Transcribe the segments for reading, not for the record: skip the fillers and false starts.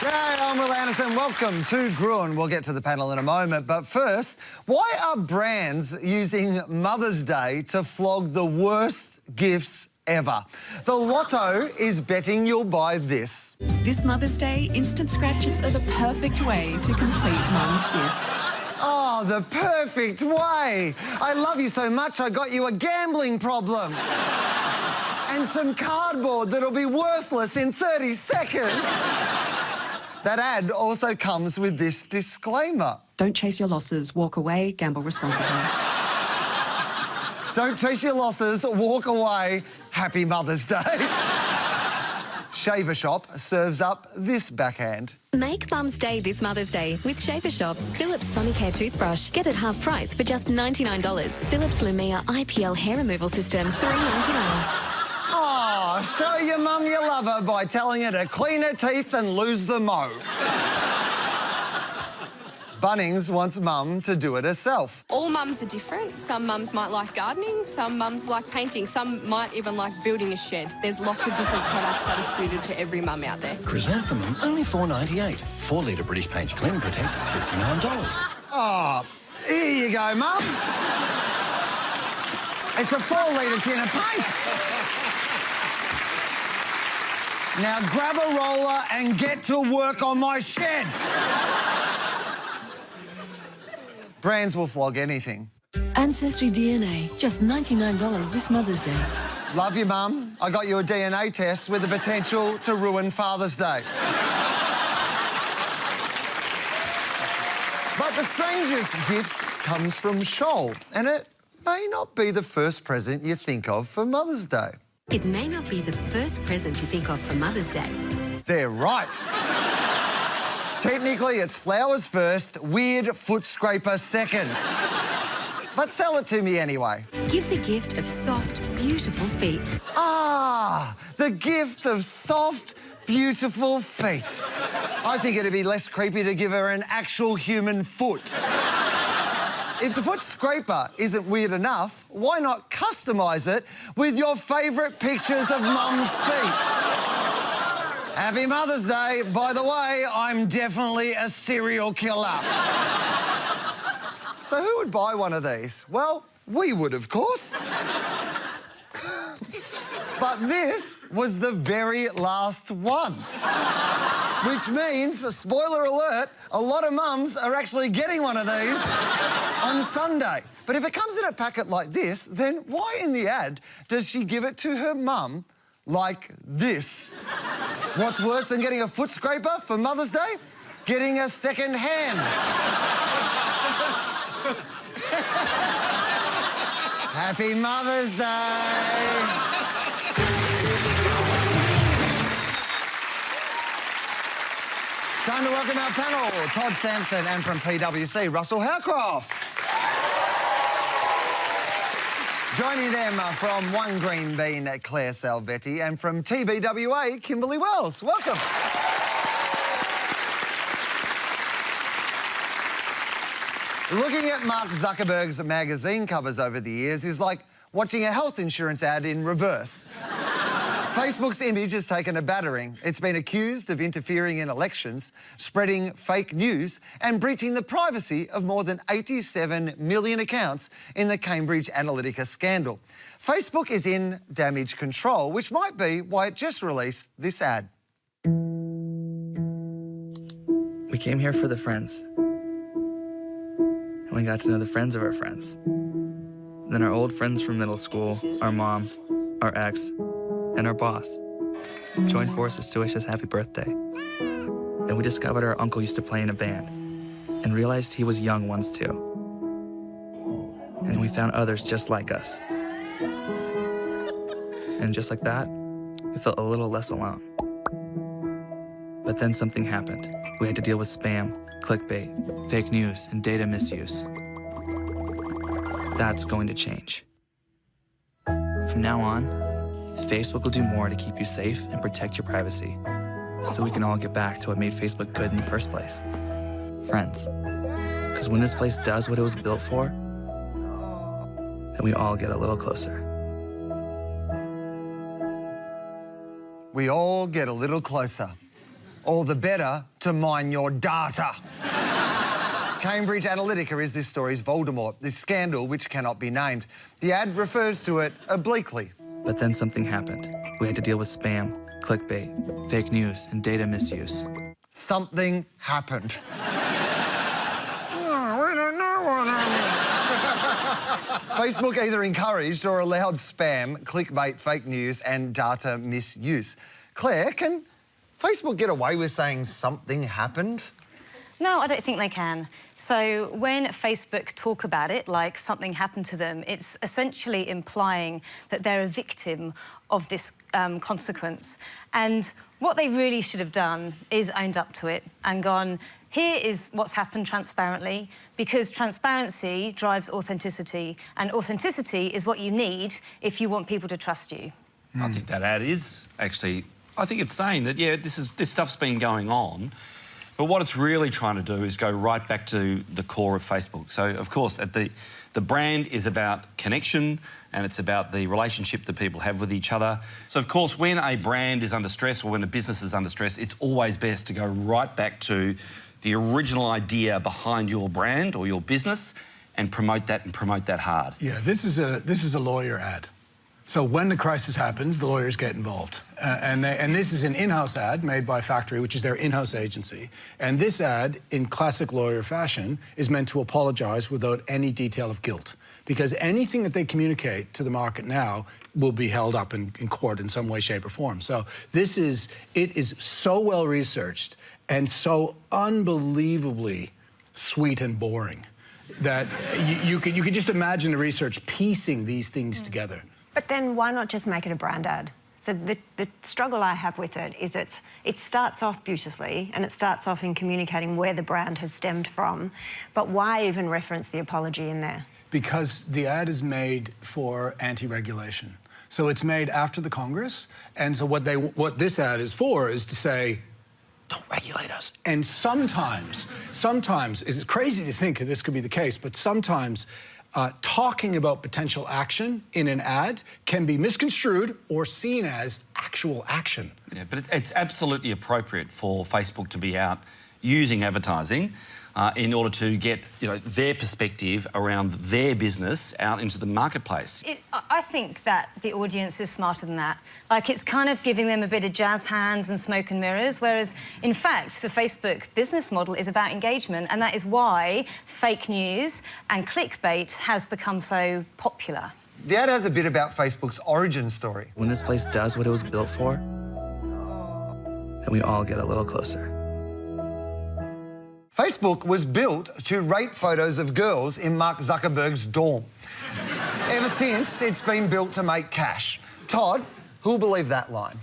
G'day, I'm Will Anderson. Welcome to Gruen. We'll get to the panel in a moment. But first, why are brands using Mother's Day to flog the worst gifts ever? The Lotto is betting you'll buy this. This Mother's Day, instant scratchers are the perfect way to complete Mum's gift. Oh, the perfect way. I love you so much, I got you a gambling problem. And some cardboard that'll be worthless in 30 seconds. That ad also comes with this disclaimer. Don't chase your losses, walk away, gamble responsibly. Don't chase your losses, walk away. Happy Mother's Day. Shaver Shop serves up this backhand. Make Mum's Day this Mother's Day with Shaver Shop. Philips Sonicare toothbrush. Get it half price for just $99. Philips Lumia IPL hair removal system, $3.99. Oh, show your mum you love her by telling her to clean her teeth and lose the mo. Bunnings wants mum to do it herself. All mums are different. Some mums might like gardening, some mums like painting, some might even like building a shed. There's lots of different products that are suited to every mum out there. Chrysanthemum, only $4.98. 4-litre British Paints Clean Protect, $59. Oh, here you go, mum. It's a 4-litre tin of paint. Now grab a roller and get to work on my shed. Brands will flog anything. Ancestry DNA, just $99 this Mother's Day. Love you, Mum. I got you a DNA test with the potential to ruin Father's Day. But the strangest gifts comes from Shoal, and it may not be the first present you think of for Mother's Day. It may not be the first present you think of for Mother's Day. They're right. Technically, it's flowers first, weird foot scraper second. But sell it to me anyway. Give the gift of soft, beautiful feet. Ah, the gift of soft, beautiful feet. I think it'd be less creepy to give her an actual human foot. If the foot scraper isn't weird enough, why not customise it with your favourite pictures of Mum's feet? Happy Mother's Day. By the way, I'm definitely a serial killer. So who would buy one of these? Well, we would, of course. But this was the very last one. Which means, spoiler alert, a lot of mums are actually getting one of these on Sunday. But if it comes in a packet like this, then why in the ad does she give it to her mum like this? What's worse than getting a foot scraper for Mother's Day? Getting a second hand. Happy Mother's Day. Time to welcome our panel, Todd Sampson, and from PwC, Russell Howcroft. Joining them from One Green Bean, Claire Salvetti, and from TBWA, Kimberly Wells. Welcome. Looking at Mark Zuckerberg's magazine covers over the years is like watching a health insurance ad in reverse. Facebook's image has taken a battering. It's been accused of interfering in elections, spreading fake news, and breaching the privacy of more than 87 million accounts in the Cambridge Analytica scandal. Facebook is in damage control, which might be why it just released this ad. We came here for the friends. And we got to know the friends of our friends. Then our old friends from middle school, our mom, our ex, and our boss joined forces to wish us happy birthday. And we discovered our uncle used to play in a band and realized he was young once too. And we found others just like us. And just like that, we felt a little less alone. But then something happened. We had to deal with spam, clickbait, fake news, and data misuse. That's going to change. From now on, Facebook will do more to keep you safe and protect your privacy, so we can all get back to what made Facebook good in the first place. Friends. Because when this place does what it was built for, then we all get a little closer. We all get a little closer. all the better to mine your data. Cambridge Analytica is this story's Voldemort, this scandal which cannot be named. The ad refers to it obliquely. But then something happened. We had to deal with spam, clickbait, fake news, and data misuse. Something happened. Facebook either encouraged or allowed spam, clickbait, fake news, and data misuse. Claire, can Facebook get away with saying something happened? No, I don't think they can. So when Facebook talk about it like something happened to them, it's essentially implying that they're a victim of this consequence. And what they really should have done is owned up to it and gone, here is what's happened transparently, because transparency drives authenticity, and authenticity is what you need if you want people to trust you. I think that ad is actually, I think it's saying that, yeah, this stuff's been going on, but what it's really trying to do is go right back to the core of Facebook. So, of course, the brand is about connection, and it's about the relationship that people have with each other. So, of course, when a brand is under stress or when a business is under stress, it's always best to go right back to the original idea behind your brand or your business and promote that hard. Yeah, this is a lawyer ad. So when the crisis happens, the lawyers get involved. And this is an in-house ad made by Factory, which is their in-house agency. And this ad, in classic lawyer fashion, is meant to apologise without any detail of guilt. Because anything that they communicate to the market now will be held up in court in some way, shape, or form. So it is so well researched and so unbelievably sweet and boring that you could just imagine the research piecing these things together. But then why not just make it a brand ad? So the struggle I have with it is it starts off beautifully and it starts off in communicating where the brand has stemmed from, but why even reference the apology in there? Because the ad is made for anti-regulation. So it's made after the Congress, and so what this ad is for is to say, don't regulate us. And sometimes, it's crazy to think that this could be the case, but sometimes talking about potential action in an ad can be misconstrued or seen as actual action. Yeah, but it's absolutely appropriate for Facebook to be out using advertising in order to get their perspective around their business out into the marketplace. I think that the audience is smarter than that. Like, it's kind of giving them a bit of jazz hands and smoke and mirrors, whereas, in fact, the Facebook business model is about engagement, and that is why fake news and clickbait has become so popular. The ad has a bit about Facebook's origin story. When this place does what it was built for, then we all get a little closer. Facebook was built to rate photos of girls in Mark Zuckerberg's dorm. Ever since, it's been built to make cash. Todd, who'll believe that line?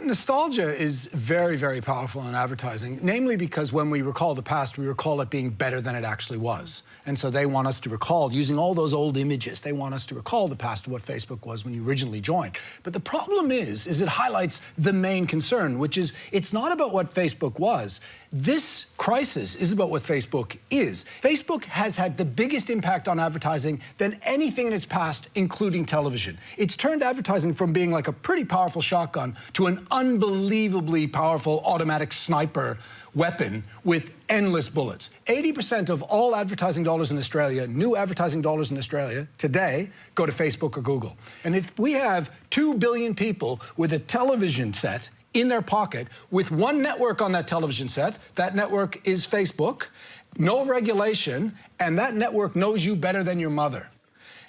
Nostalgia is very, very powerful in advertising, namely because when we recall the past, we recall it being better than it actually was. And so they want us to recall, using all those old images, they want us to recall the past of what Facebook was when you originally joined. But the problem is it highlights the main concern, which is it's not about what Facebook was. This crisis is about what Facebook is. Facebook has had the biggest impact on advertising than anything in its past, including television. It's turned advertising from being like a pretty powerful shotgun to an unbelievably powerful automatic sniper weapon with endless bullets. 80% of all advertising dollars in Australia, new advertising dollars in Australia today, go to Facebook or Google. And if we have 2 billion people with a television set in their pocket with one network on that television set, that network is Facebook, no regulation, and that network knows you better than your mother.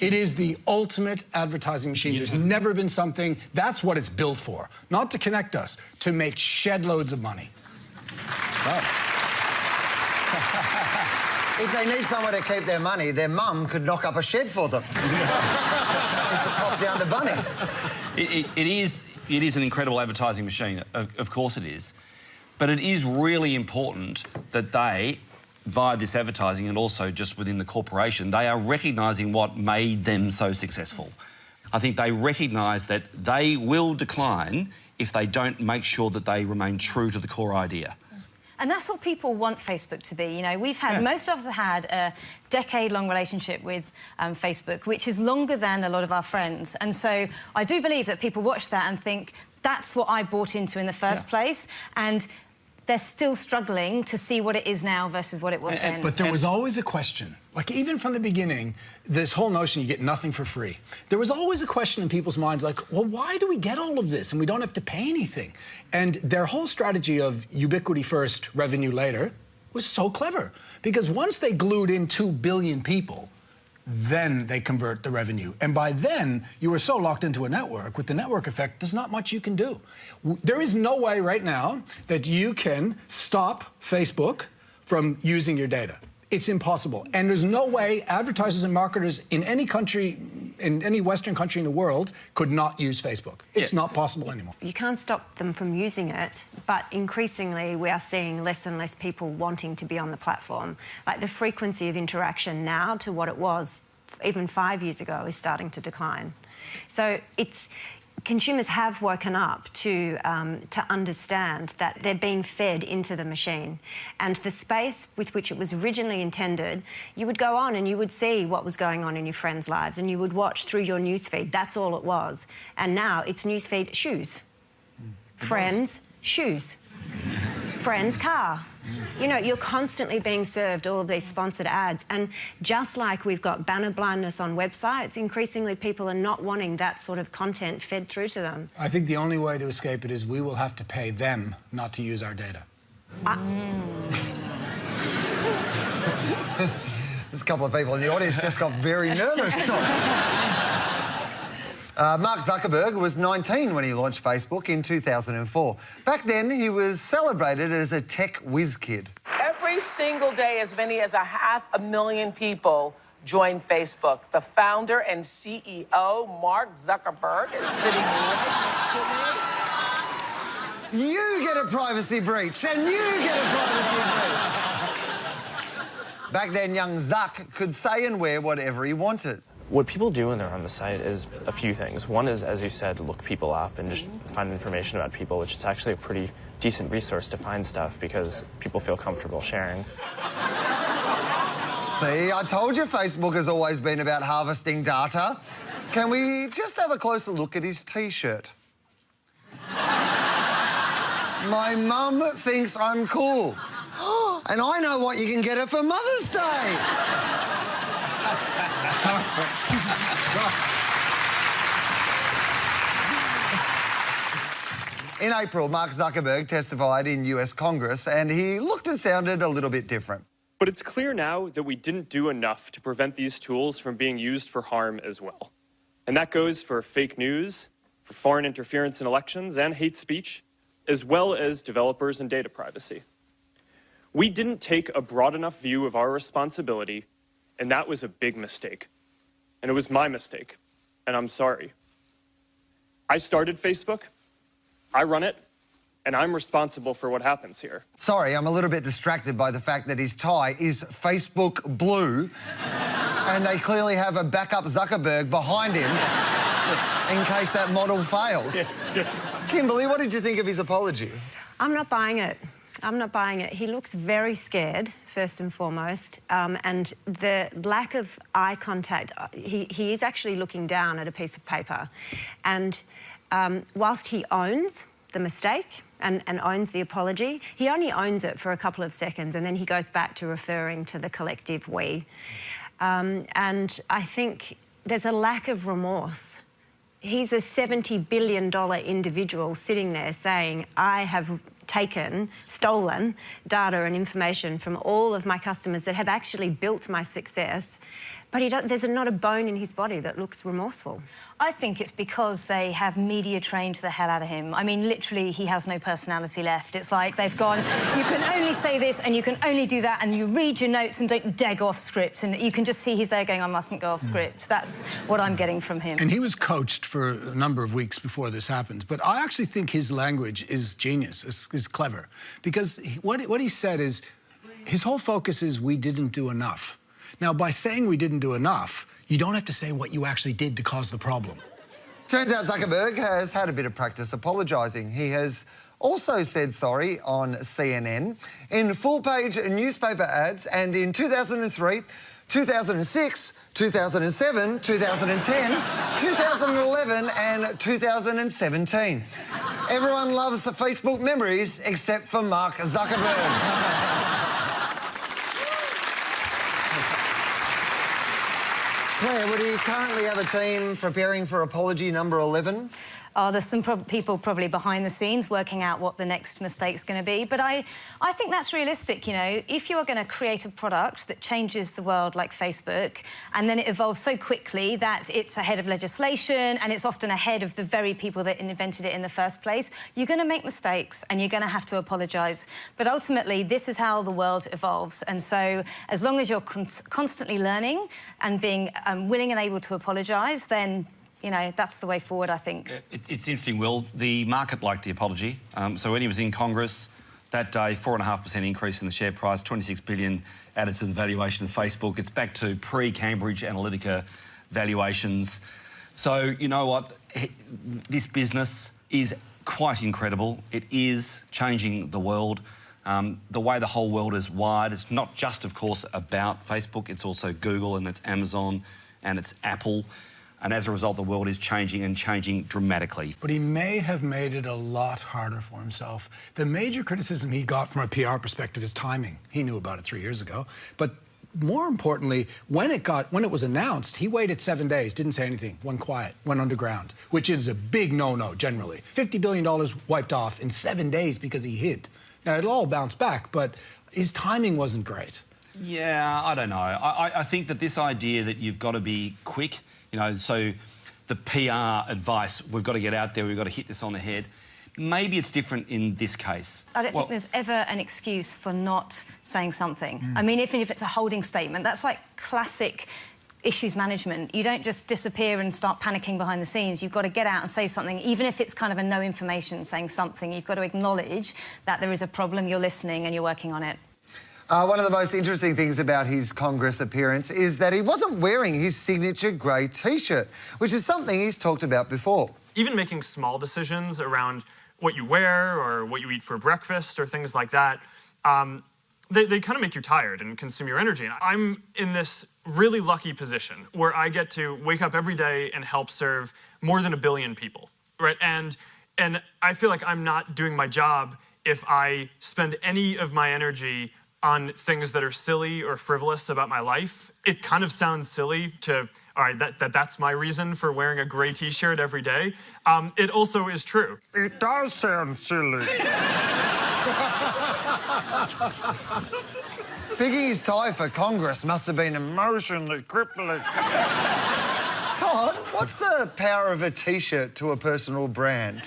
It is the ultimate advertising machine. There's never been something, that's what it's built for. Not to connect us, to make shed loads of money. If they need somewhere to keep their money, their mum could knock up a shed for them. It's a pop down to Bunnings. It is an incredible advertising machine, of course it is. But it is really important that they, via this advertising and also just within the corporation, they are recognising what made them so successful. I think they recognise that they will decline if they don't make sure that they remain true to the core idea. And that's what people want Facebook to be. You know, we've had, most of us have had a decade-long relationship with Facebook, which is longer than a lot of our friends. And so I do believe that people watch that and think, that's what I bought into in the first place. And they're still struggling to see what it is now versus what it was then. But there was always a question. Like, even from the beginning, this whole notion you get nothing for free. There was always a question in people's minds like, well, why do we get all of this and we don't have to pay anything? And their whole strategy of ubiquity first, revenue later was so clever. Because once they glued in 2 billion people, then they convert the revenue. And by then, you were so locked into a network. With the network effect, there's not much you can do. There is no way right now that you can stop Facebook from using your data. It's impossible. And there's no way advertisers and marketers in any country, in any Western country in the world, could not use Facebook. It's not possible anymore. You can't stop them from using it, but increasingly we are seeing less and less people wanting to be on the platform. Like, the frequency of interaction now to what it was even 5 years ago is starting to decline. So consumers have woken up to understand that they're being fed into the machine. And the space with which it was originally intended, you would go on and you would see what was going on in your friends' lives and you would watch through your newsfeed. That's all it was. And now it's newsfeed, shoes. Friends, shoes. Friends, car. You know, you're constantly being served all of these sponsored ads. And just like we've got banner blindness on websites, increasingly people are not wanting that sort of content fed through to them. I think the only way to escape it is we will have to pay them not to use our data. There's a couple of people in the audience just got very nervous. Mark Zuckerberg was 19 when he launched Facebook in 2004. Back then, he was celebrated as a tech whiz kid. Every single day, as many as 500,000 people join Facebook. The founder and CEO, Mark Zuckerberg, is sitting right next to me. You get a privacy breach, and you get a privacy breach. Back then, young Zuck could say and wear whatever he wanted. What people do when they're on the site is a few things. One is, as you said, look people up and just find information about people, which is actually a pretty decent resource to find stuff because people feel comfortable sharing. See, I told you Facebook has always been about harvesting data. Can we just have a closer look at his T-shirt? My mum thinks I'm cool. And I know what you can get her for Mother's Day. In April, Mark Zuckerberg testified in US Congress and he looked and sounded a little bit different. But it's clear now that we didn't do enough to prevent these tools from being used for harm as well. And that goes for fake news, for foreign interference in elections and hate speech, as well as developers and data privacy. We didn't take a broad enough view of our responsibility, and that was a big mistake. And it was my mistake, and I'm sorry. I started Facebook, I run it, and I'm responsible for what happens here. Sorry, I'm a little bit distracted by the fact that his tie is Facebook blue and they clearly have a backup Zuckerberg behind him in case that model fails. Kimberly, what did you think of his apology? I'm not buying it. I'm not buying it. He looks very scared, first and foremost, and the lack of eye contact, he is actually looking down at a piece of paper. And whilst he owns the mistake and owns the apology, he only owns it for a couple of seconds and then he goes back to referring to the collective we. And I think there's a lack of remorse. He's a $70 billion individual sitting there saying, I have stolen data and information from all of my customers that have actually built my success, but there's not a bone in his body that looks remorseful. I think it's because they have media trained the hell out of him. I mean, literally, he has no personality left. It's like they've gone, you can only say this and you can only do that, and you read your notes and don't deg off script, and you can just see he's there going, I mustn't go off script. That's what I'm getting from him. And he was coached for a number of weeks before this happened, but I actually think his language is genius, is clever, because what he said is, his whole focus is we didn't do enough. Now, by saying we didn't do enough, you don't have to say what you actually did to cause the problem. Turns out Zuckerberg has had a bit of practice apologising. He has also said sorry on CNN, in full-page newspaper ads, and in 2003, 2006, 2007, 2010, 2011 and 2017. Everyone loves Facebook memories except for Mark Zuckerberg. Claire, would he currently have a team preparing for apology number 11? Oh, there's some people probably behind the scenes working out what the next mistake's going to be. But I think that's realistic, you know. If you are going to create a product that changes the world like Facebook, and then it evolves so quickly that it's ahead of legislation and it's often ahead of the very people that invented it in the first place, you're going to make mistakes and you're going to have to apologise. But ultimately, this is how the world evolves. And so as long as you're constantly learning and being willing and able to apologise, then you know, that's the way forward, I think. It's interesting, Will. The market liked the apology. So when he was in Congress that day, 4.5% increase in the share price, 26 billion added to the valuation of Facebook. It's back to pre-Cambridge Analytica valuations. So, you know what? This business is quite incredible. It is changing the world. The way the whole world is wired, it's not just, of course, about Facebook. It's also Google and it's Amazon and it's Apple. And as a result, the world is changing and changing dramatically. But he may have made it a lot harder for himself. The major criticism he got from a PR perspective is timing. He knew about it 3 years ago. But more importantly, when it was announced, he waited 7 days, didn't say anything, went quiet, went underground, which is a big no-no generally. $50 billion wiped off in 7 days because he hid. Now, it'll all bounce back, but his timing wasn't great. Yeah, I don't know. I think that this idea that you've got to be quick, you know, so the PR advice, we've got to get out there, we've got to hit this on the head. Maybe it's different in this case. I don't think there's ever an excuse for not saying something. I mean, even if it's a holding statement, that's like classic issues management. You don't just disappear and start panicking behind the scenes. You've got to get out and say something, even if it's kind of a no information saying something. You've got to acknowledge that there is a problem, you're listening and you're working on it. One of the most interesting things about his Congress appearance is that he wasn't wearing his signature grey T-shirt, which is something he's talked about before. Even making small decisions around what you wear or what you eat for breakfast or things like that, they kind of make you tired and consume your energy. And I'm in this really lucky position where I get to wake up every day and help serve more than 1 billion people, right? And I feel like I'm not doing my job if I spend any of my energy on things that are silly or frivolous about my life. It kind of sounds silly to, all right, that's my reason for wearing a grey T-shirt every day. It also is true. It does sound silly. Picking his tie for Congress must have been emotionally crippling. Todd, what's the power of a T-shirt to a personal brand?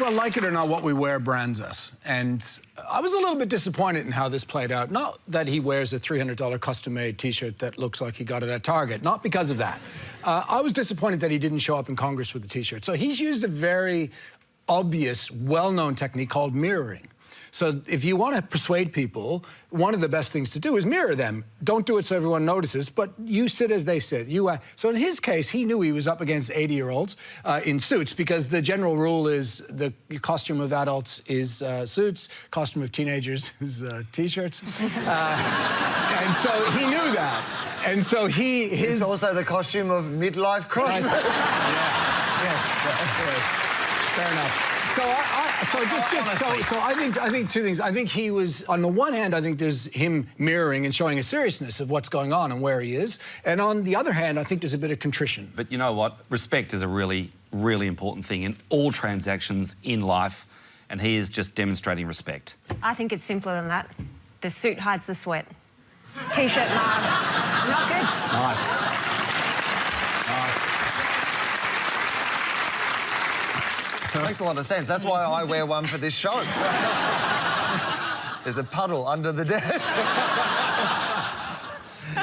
Well, like it or not, what we wear brands us. And I was a little bit disappointed in how this played out. Not that he wears a $300 custom-made T-shirt that looks like he got it at Target. Not because of that. I was disappointed that he didn't show up in Congress with the T-shirt. So he's used a very obvious, well-known technique called mirroring. So if you want to persuade people, one of the best things to do is mirror them. Don't do it so everyone notices, but you sit as they sit. So in his case, he knew he was up against 80-year-olds in suits because the general rule is the costume of adults is suits, costume of teenagers is T-shirts. And so he knew that. And so It's also the costume of midlife crisis. Yes, fair enough. So I think two things. I think he was, on the one hand, I think there's him mirroring and showing a seriousness of what's going on and where he is. And on the other hand, I think there's a bit of contrition. But you know what? Respect is a really, really important thing in all transactions in life. And he is just demonstrating respect. I think it's simpler than that. The suit hides the sweat. T-shirt mug. Not good. Nice. Makes a lot of sense. That's why I wear one for this show. There's a puddle under the desk.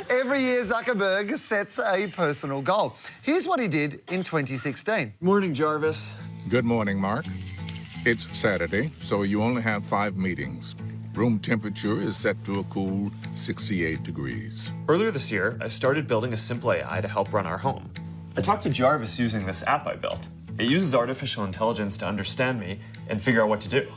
Every year, Zuckerberg sets a personal goal. Here's what he did in 2016. Morning, Jarvis. Good morning, Mark. It's Saturday, so you only have 5 meetings. Room temperature is set to a cool 68 degrees. Earlier this year, I started building a simple AI to help run our home. I talked to Jarvis using this app I built. It uses artificial intelligence to understand me and figure out what to do.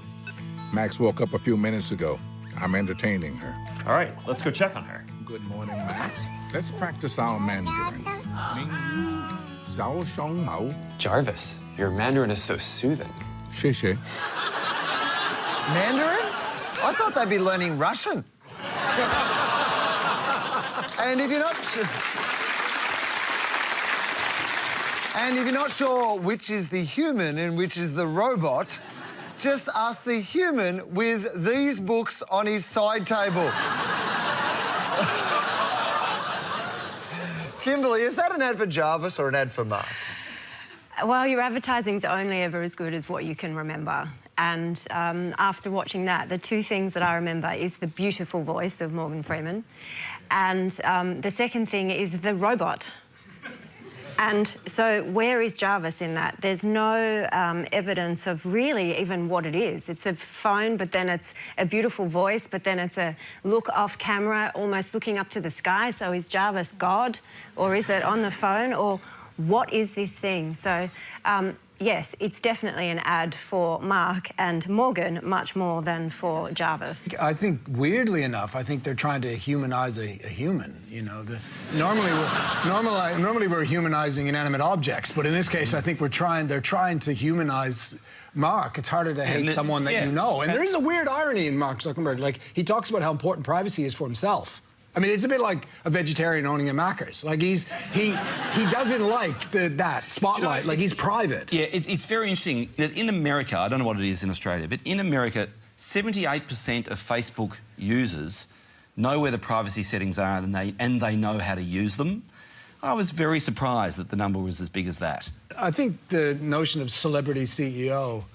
Max woke up a few minutes ago. I'm entertaining her. All right, let's go check on her. Good morning, Max. Let's practice our Mandarin. Jarvis, your Mandarin is so soothing. Shisha. Mandarin? I thought they'd be learning Russian. And if you're not sure which is the human and which is the robot, just ask the human with these books on his side table. Kimberly, is that an ad for Jarvis or an ad for Mark? Well, your advertising's only ever as good as what you can remember. And after watching that, the two things that I remember is the beautiful voice of Morgan Freeman. And the second thing is the robot. And so where is Jarvis in that? There's no evidence of really even what it is. It's a phone, but then it's a beautiful voice, but then it's a look off camera, almost looking up to the sky. So is Jarvis God, or is it on the phone, or what is this thing? So yes, it's definitely an ad for Mark and Morgan, much more than for Jarvis. I think, weirdly enough, I think they're trying to humanize a human. You know, normally we're humanizing inanimate objects, but in this case, I think they're trying to humanize Mark. It's harder to hate someone that you know. And there is a weird irony in Mark Zuckerberg. Like, he talks about how important privacy is for himself. I mean, it's a bit like a vegetarian owning a Macca's. Like, he doesn't like that spotlight. You know, like, he's private. Yeah, it's very interesting that in America, I don't know what it is in Australia, but in America, 78% of Facebook users know where the privacy settings are and they know how to use them. I was very surprised that the number was as big as that. I think the notion of celebrity CEO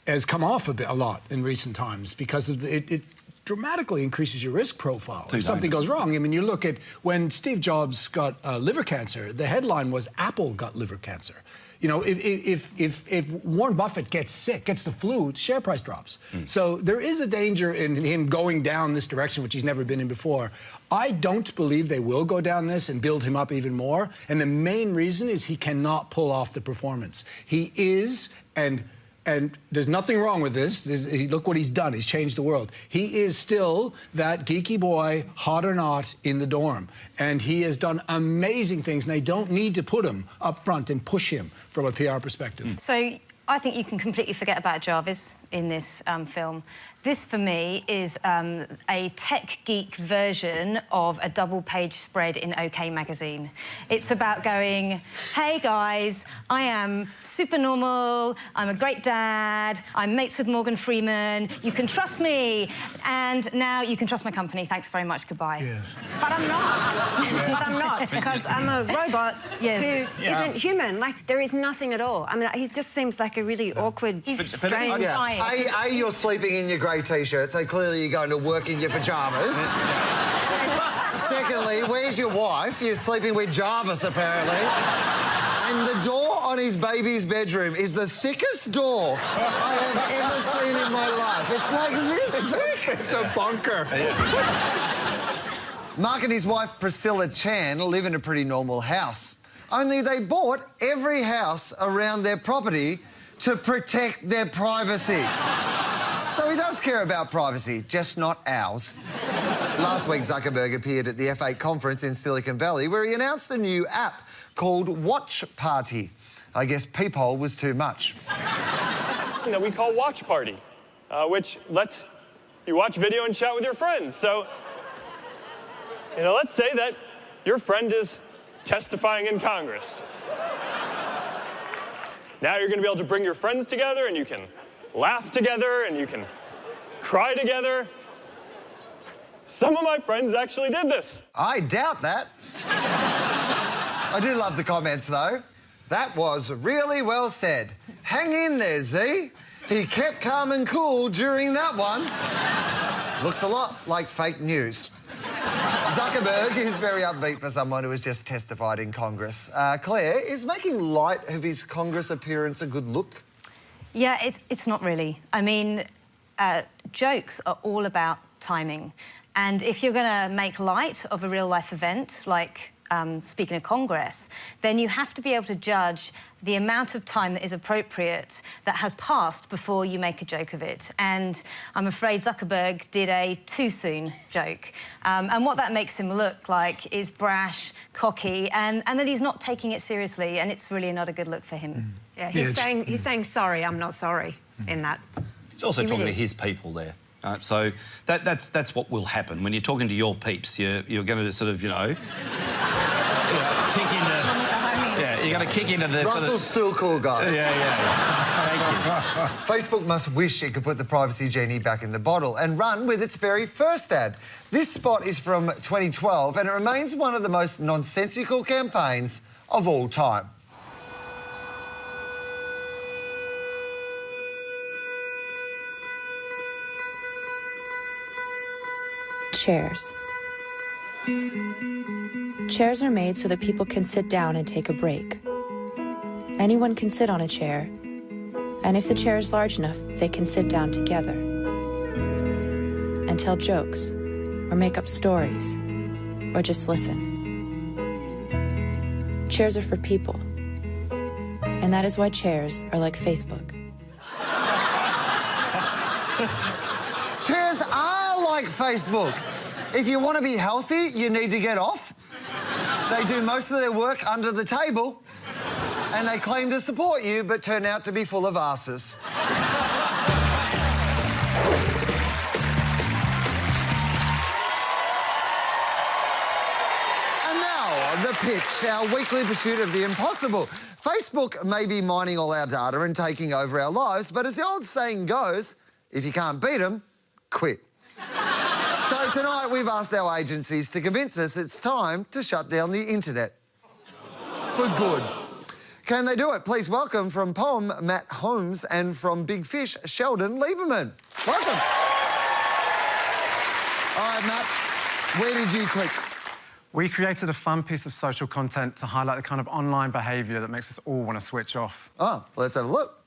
has come off a lot in recent times because of it dramatically increases your risk profile if something goes wrong. I mean, you look at when Steve Jobs got liver cancer, the headline was Apple got liver cancer. You know, if Warren Buffett gets sick, gets the flu, share price drops. So there is a danger in him going down this direction, which he's never been in before. I don't believe they will go down this and build him up even more. And the main reason is he cannot pull off the performance. He is, and there's nothing wrong with this. Look what he's done. He's changed the world. He is still that geeky boy, hot or not, in the dorm. And he has done amazing things, and they don't need to put him up front and push him from a PR perspective. So I think you can completely forget about Jarvis in this film. This, for me, is a tech geek version of a double-page spread in OK magazine. It's about going, hey, guys, I am super normal, I'm a great dad, I'm mates with Morgan Freeman, you can trust me, and now you can trust my company. Thanks very much, goodbye. Yes. But I'm not. But I'm not, because I'm a robot who isn't human. Like, there is nothing at all. I mean, he just seems like a really awkward, strange guy. You're sleeping in your grey T-shirt, so clearly you're going to work in your pyjamas. Secondly, where's your wife? You're sleeping with Jarvis, apparently. And the door on his baby's bedroom is the thickest door I have ever seen in my life. It's like this thick. It's a bunker. Mark and his wife, Priscilla Chan, live in a pretty normal house. Only they bought every house around their property to protect their privacy. So he does care about privacy, just not ours. Last week, Zuckerberg appeared at the F8 conference in Silicon Valley, where he announced a new app called Watch Party. I guess Peephole was too much. That we call Watch Party, which lets you watch video and chat with your friends. So, you know, let's say that your friend is testifying in Congress. Now you're going to be able to bring your friends together, and you can laugh together, and you can cry together. Some of my friends actually did this. I doubt that. I do love the comments, though. That was really well said. Hang in there, Z. He kept calm and cool during that one. Looks a lot like fake news. Zuckerberg is very upbeat for someone who has just testified in Congress. Claire, is making light of his Congress appearance a good look? Yeah, it's not really. I mean, jokes are all about timing. And if you're going to make light of a real-life event, like speaking of Congress, then you have to be able to judge the amount of time that is appropriate that has passed before you make a joke of it. And I'm afraid Zuckerberg did a too soon joke. And what that makes him look like is brash, cocky, and that he's not taking it seriously, and it's really not a good look for him. Yeah, he's saying sorry, I'm not sorry in that. He's also talking to his people there. So that's what will happen. When you're talking to your peeps, you're going to sort of, you know, kick into... Yeah, you're going to kick into the... Russell's still cool, guys. Yeah. Facebook must wish it could put the privacy genie back in the bottle and run with its very first ad. This spot is from 2012 and it remains one of the most nonsensical campaigns of all time. Chairs. Chairs are made so that people can sit down and take a break. Anyone can sit on a chair, and if the chair is large enough, they can sit down together and tell jokes, or make up stories, or just listen. Chairs are for people, and that is why chairs are like Facebook. Chairs are like Facebook. If you want to be healthy, you need to get off. They do most of their work under the table, and they claim to support you, but turn out to be full of asses. And now, the pitch, our weekly pursuit of the impossible. Facebook may be mining all our data and taking over our lives, but as the old saying goes, if you can't beat them, quit. So tonight we've asked our agencies to convince us it's time to shut down the internet. For good. Can they do it? Please welcome from Poem, Matt Holmes, and from Big Fish, Sheldon Lieberman. Welcome. All right, Matt, where did you click? We created a fun piece of social content to highlight the kind of online behaviour that makes us all want to switch off. Oh, let's have a look.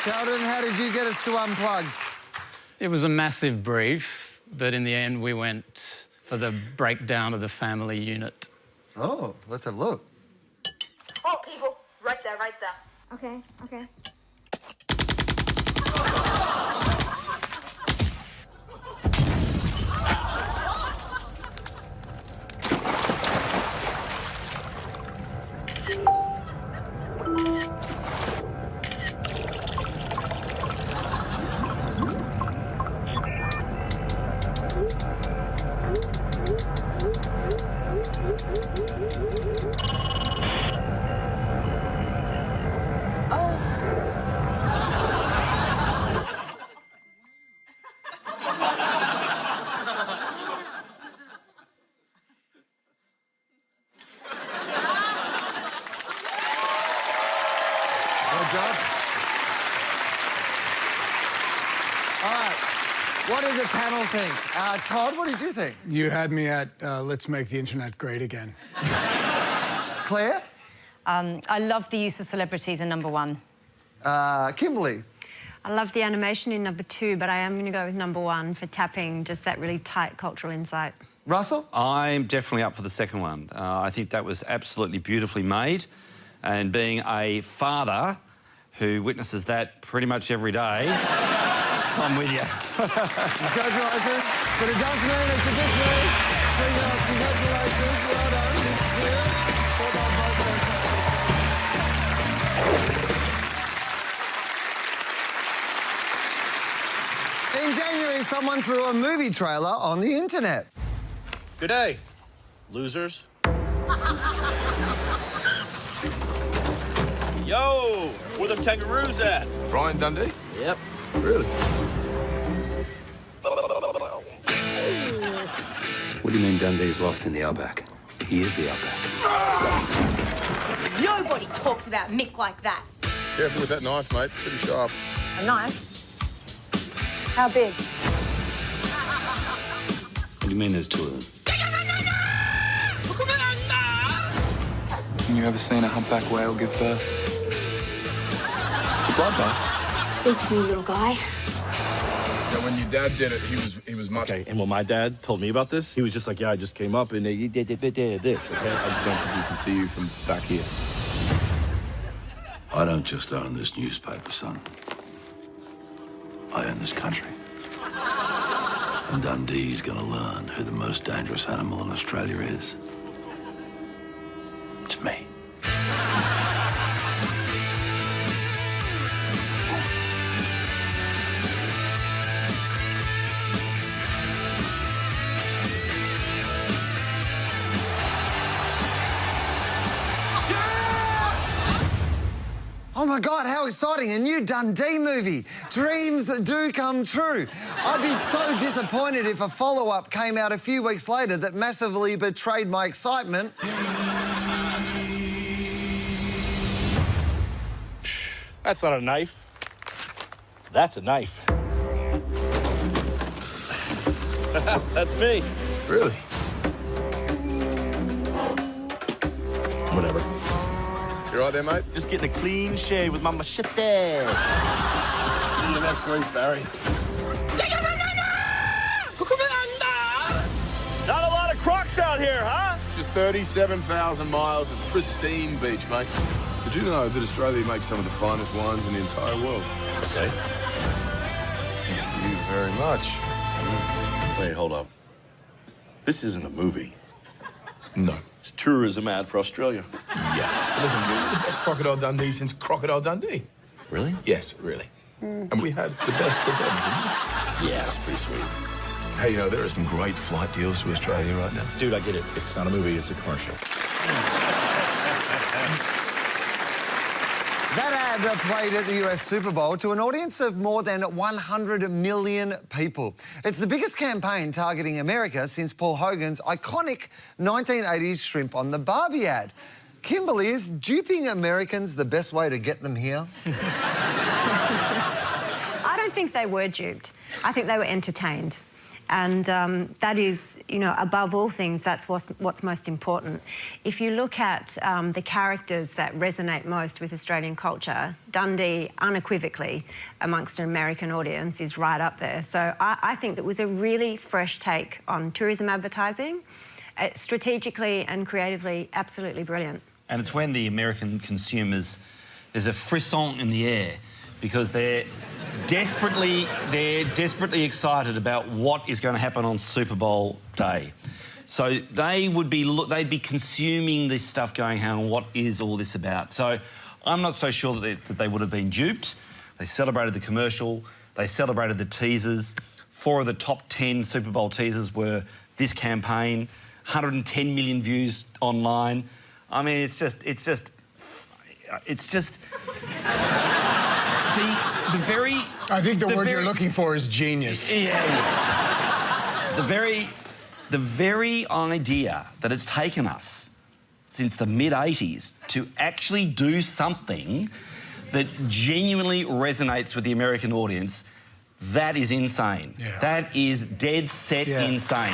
Sheldon, how did you get us to unplug? It was a massive brief, but in the end we went for the breakdown of the family unit. Oh, let's have a look. Oh, people, right there. Okay. What did the panel think? Todd, what did you think? You had me at let's make the internet great again. Claire? I love the use of celebrities in number one. Kimberly? I love the animation in number two, but I am going to go with number one for tapping just that really tight cultural insight. Russell? I'm definitely up for the second one. I think that was absolutely beautifully made. And being a father who witnesses that pretty much every day, I'm with you. Congratulations. But it does mean it's a victory. Congratulations. Well done. This year. Well done, both. In January, someone threw a movie trailer on the internet. Good day, losers. Yo, where them kangaroos at? Brian Dundee? Yep. Really? What do you mean Dundee's lost in the outback? He is the outback. Nobody talks about Mick like that. Careful with that knife, mate. It's pretty sharp. A knife? How big? What do you mean there's two of them? You ever seen a humpback whale give birth? It's a bloodbath. Speak to me, little guy. Yeah, when your dad did it, he was much... Okay, and when my dad told me about this, he was just like, yeah, I just came up and you did this, okay? I just don't think you can see you from back here. I don't just own this newspaper, son. I own this country. And Dundee's gonna learn who the most dangerous animal in Australia is. It's me. Oh my God, how exciting, a new Dundee movie. Dreams do come true. I'd be so disappointed if a follow-up came out a few weeks later that massively betrayed my excitement. That's not a knife. That's a knife. That's me. Really? Whatever. You right there, mate? Just getting a clean shave with my machete. See you next week, Barry. Not a lot of crocs out here, huh? It's just 37,000 miles of pristine beach, mate. Did you know that Australia makes some of the finest wines in the entire world? Okay. Thank you very much. Wait, hold up. This isn't a movie. No. It's a tourism ad for Australia. Yes. Listen, we're the best Crocodile Dundee since Crocodile Dundee. Really? Yes, really. And we had the best trip ever, didn't we? Yeah, it's pretty sweet. Hey, you know, there are some great flight deals to Australia right now. Dude, I get it. It's not a movie, it's a commercial. That ad played at the US Super Bowl to an audience of more than 100 million people. It's the biggest campaign targeting America since Paul Hogan's iconic 1980s shrimp on the Barbie ad. Kimberly, is duping Americans the best way to get them here? I don't think they were duped. I think they were entertained. And that is, you know, above all things, that's what's most important. If you look at the characters that resonate most with Australian culture, Dundee, unequivocally, amongst an American audience, is right up there. So I think it was a really fresh take on tourism advertising, strategically and creatively, absolutely brilliant. And it's when the American consumers, there's a frisson in the air because they're desperately excited about what is going to happen on Super Bowl day. So they'd be consuming this stuff going, hang on, what is all this about? So I'm not so sure that they would have been duped. They celebrated the commercial, they celebrated the teasers. 4 of the top 10 Super Bowl teasers were this campaign, 110 million views online. I mean, it's just the very... I think the word you're looking for is genius. Yeah. The very idea that it's taken us since the mid-80s to actually do something that genuinely resonates with the American audience, that is insane. Yeah. That is dead set insane.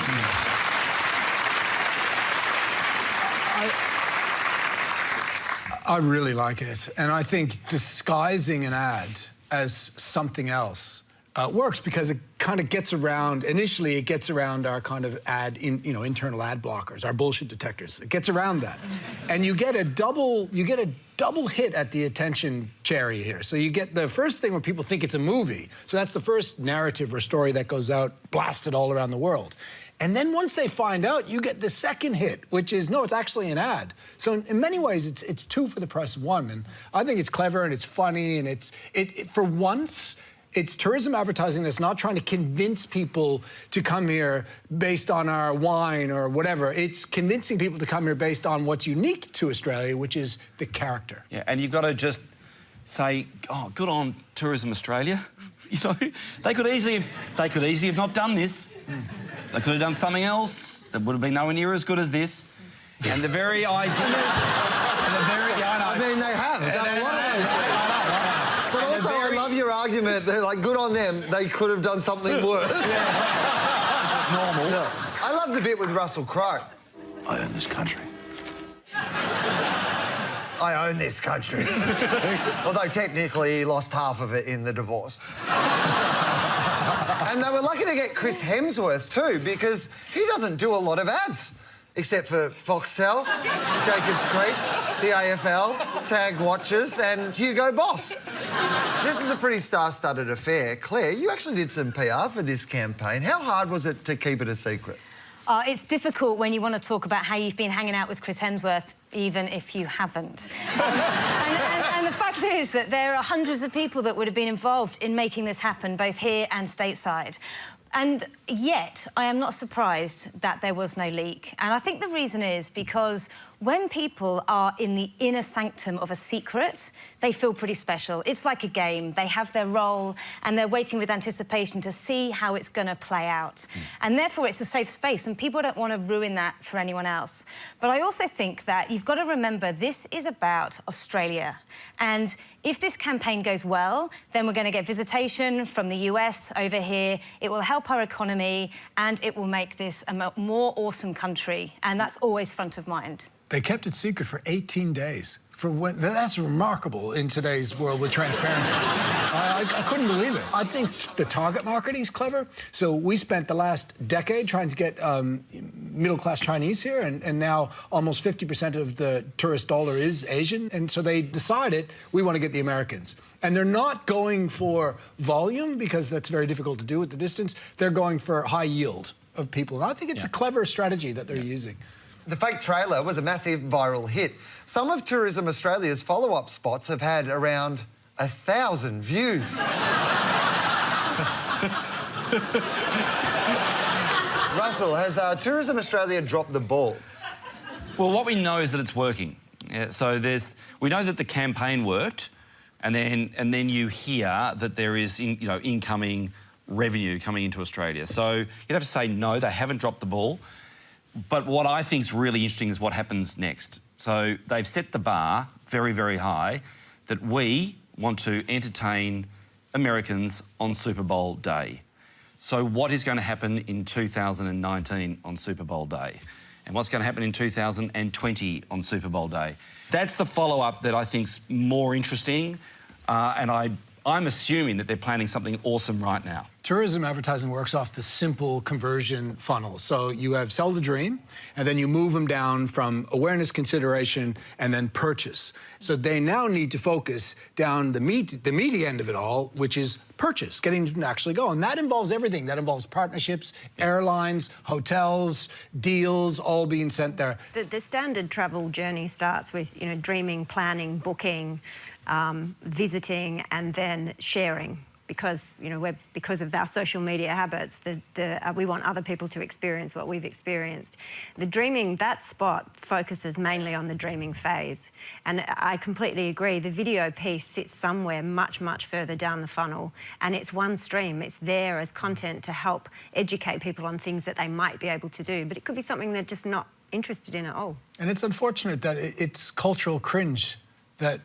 I really like it. And I think disguising an ad as something else works because it kind of gets around, initially it gets around our kind of internal ad blockers, our bullshit detectors. It gets around that. And you get a double hit at the attention cherry here. So you get the first thing where people think it's a movie. So that's the first narrative or story that goes out blasted all around the world. And then once they find out, you get the second hit, which is, no, it's actually an ad. So in many ways, it's 2 for the price of 1. And I think it's clever and it's funny and for once, It's tourism advertising that's not trying to convince people to come here based on our wine or whatever. It's convincing people to come here based on what's unique to Australia, which is the character. Yeah, and you've got to just say, oh, good on Tourism Australia. You know, they could easily have not done this. They could have done something else that would have been nowhere near as good as this. And the very idea... I mean, they have done a lot of those things. But also, I love your argument that, like, good on them, they could have done something worse. Yeah. Normal. No. I love the bit with Russell Crowe. I own this country. I own this country. Although technically he lost half of it in the divorce. And they were lucky to get Chris Hemsworth too, because he doesn't do a lot of ads, except for Foxtel, Jacobs Creek, the AFL, Tag Watches and Hugo Boss. This is a pretty star-studded affair. Claire, you actually did some PR for this campaign. How hard was it to keep it a secret? It's difficult when you want to talk about how you've been hanging out with Chris Hemsworth, even if you haven't. And the fact is that there are hundreds of people that would have been involved in making this happen, both here and stateside. And yet, I am not surprised that there was no leak. And I think the reason is because when people are in the inner sanctum of a secret, they feel pretty special. It's like a game. They have their role and they're waiting with anticipation to see how it's going to play out. And therefore, it's a safe space and people don't want to ruin that for anyone else. But I also think that you've got to remember this is about Australia. And if this campaign goes well, then we're going to get visitation from the US over here. It will help our economy and it will make this a more awesome country. And that's always front of mind. They kept it secret for 18 days. That's remarkable in today's world with transparency. I couldn't believe it. I think the target marketing is clever. So we spent the last decade trying to get middle-class Chinese here, and now almost 50% of the tourist dollar is Asian. And so they decided, we want to get the Americans. And they're not going for volume, because that's very difficult to do at the distance. They're going for high yield of people. And I think it's a clever strategy that they're using. The fake trailer was a massive viral hit. Some of Tourism Australia's follow-up spots have had around 1,000 views. Russell, has Tourism Australia dropped the ball? Well, what we know is that it's working. Yeah, so we know that the campaign worked, and then you hear that there is incoming revenue coming into Australia. So you'd have to say no, they haven't dropped the ball. But what I think is really interesting is what happens next. So they've set the bar very, very high that we want to entertain Americans on Super Bowl day. So what is going to happen in 2019 on Super Bowl day? And what's going to happen in 2020 on Super Bowl day? That's the follow-up that I think's more interesting, and I'm assuming that they're planning something awesome right now. Tourism advertising works off the simple conversion funnel. So you have sell the dream, and then you move them down from awareness, consideration, and then purchase. So they now need to focus down the meaty end of it all, which is purchase, getting them to actually go. And that involves everything. That involves partnerships, airlines, hotels, deals, all being sent there. The standard travel journey starts with, dreaming, planning, booking, visiting, and then sharing. Because because of our social media habits, we want other people to experience what we've experienced. The dreaming, that spot focuses mainly on the dreaming phase, and I completely agree. The video piece sits somewhere much, much further down the funnel, and it's one stream. It's there as content to help educate people on things that they might be able to do, but it could be something they're just not interested in at all. And it's unfortunate that it's cultural cringe that.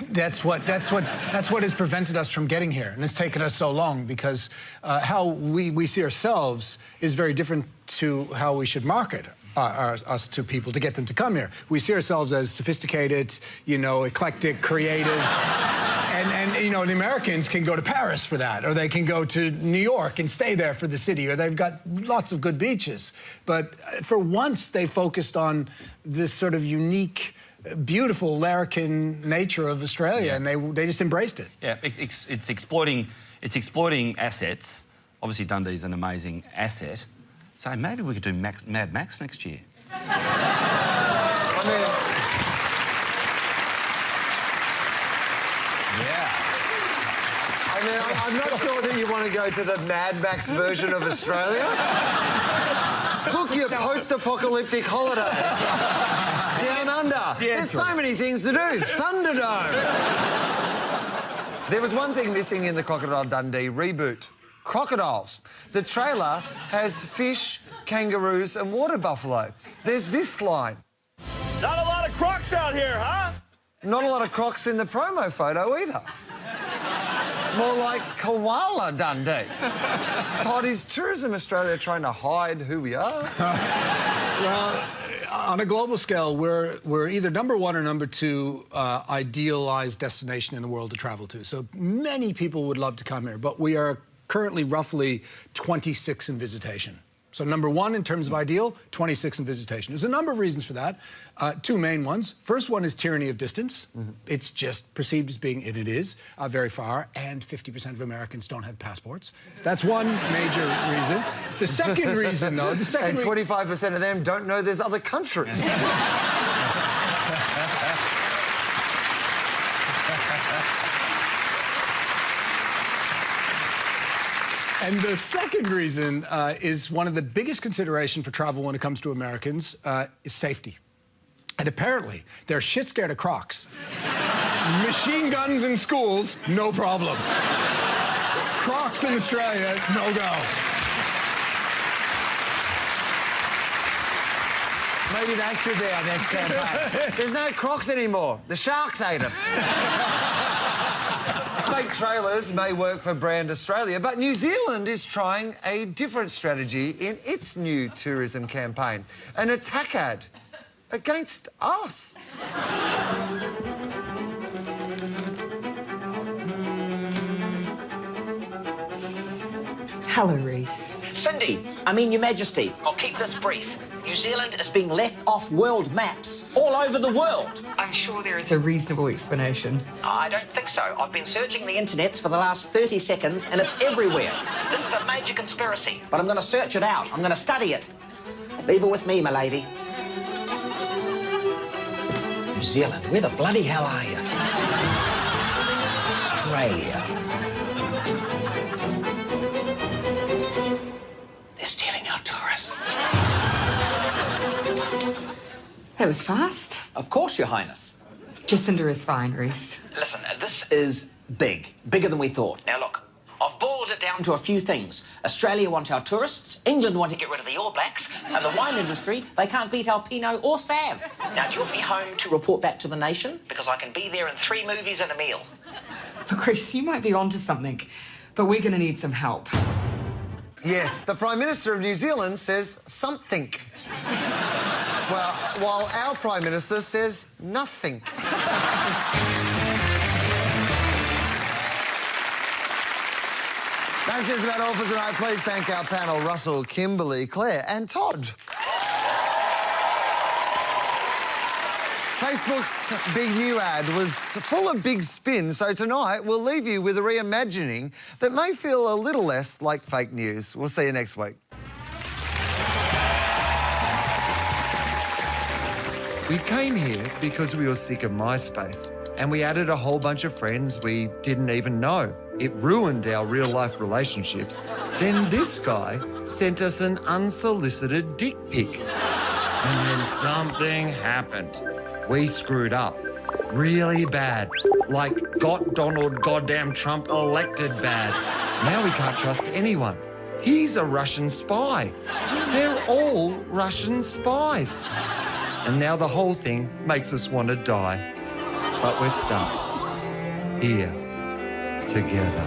That's what has prevented us from getting here, and it's taken us so long, because how we see ourselves is very different to how we should market us to people to get them to come here. We see ourselves as sophisticated, eclectic, creative, and the Americans can go to Paris for that, or they can go to New York and stay there for the city, or they've got lots of good beaches. But for once, they focused on this sort of unique, beautiful larrikin nature of Australia, and they just embraced it. Yeah, it's exploiting assets. Obviously, Dundee's an amazing asset. So maybe we could do Mad Max next year. I mean, I'm not sure that you want to go to the Mad Max version of Australia. Book your post-apocalyptic holiday. Down under. There's so many things to do. Thunderdome. There was one thing missing in the Crocodile Dundee reboot. Crocodiles. The trailer has fish, kangaroos and water buffalo. There's this line. Not a lot of crocs out here, huh? Not a lot of crocs in the promo photo either. More like Koala Dundee. Todd, is Tourism Australia trying to hide who we are? Well, on a global scale, we're either number one or number two idealized destination in the world to travel to. So many people would love to come here, but we are currently roughly 26 in visitation. So number one in terms of ideal, 26 in visitation. There's a number of reasons for that. Two main ones. First one is tyranny of distance. It's just perceived as being, and it is, very far, and 50% of Americans don't have passports. That's one major reason. The second reason, though, And 25% of them don't know there's other countries. And the second reason is one of the biggest consideration for travel when it comes to Americans is safety. And apparently, they're shit scared of Crocs. Machine guns in schools, no problem. Crocs in Australia, no go. Maybe that should be our next campaign. There's no Crocs anymore. The sharks ate them. Fake trailers may work for brand Australia, but New Zealand is trying a different strategy in its new tourism campaign. An attack ad against us. Hello, Reese. Cindy, Your Majesty, I'll keep this brief. New Zealand is being left off world maps all over the world. I'm sure there is a reasonable explanation. I don't think so. I've been searching the internets for the last 30 seconds and it's everywhere. This is a major conspiracy, but I'm going to search it out. I'm going to study it. Leave it with me, my lady. New Zealand, where the bloody hell are you? Australia. They're stealing our tourists. That was fast. Of course, Your Highness. Jacinda is fine, Reese. Listen, this is big. Bigger than we thought. Now, look, I've boiled it down to a few things. Australia want our tourists, England want to get rid of the All Blacks, and the wine industry, they can't beat our Pinot or Sav. Now, do you want me home to report back to the nation? Because I can be there in 3 movies and a meal. Look, Reese, you might be onto something, but we're going to need some help. Yes, the Prime Minister of New Zealand says something. Well, while our Prime Minister says nothing. That's just about all for tonight. Please thank our panel, Russell, Kimberly, Claire and Todd. Facebook's big new ad was full of big spin, so tonight we'll leave you with a reimagining that may feel a little less like fake news. We'll see you next week. We came here because we were sick of MySpace, and we added a whole bunch of friends we didn't even know. It ruined our real-life relationships. Then this guy sent us an unsolicited dick pic. And then something happened. We screwed up. Really bad. Like got Donald goddamn Trump elected bad. Now we can't trust anyone. He's a Russian spy. They're all Russian spies. And now the whole thing makes us want to die. But we're stuck. Here. Together.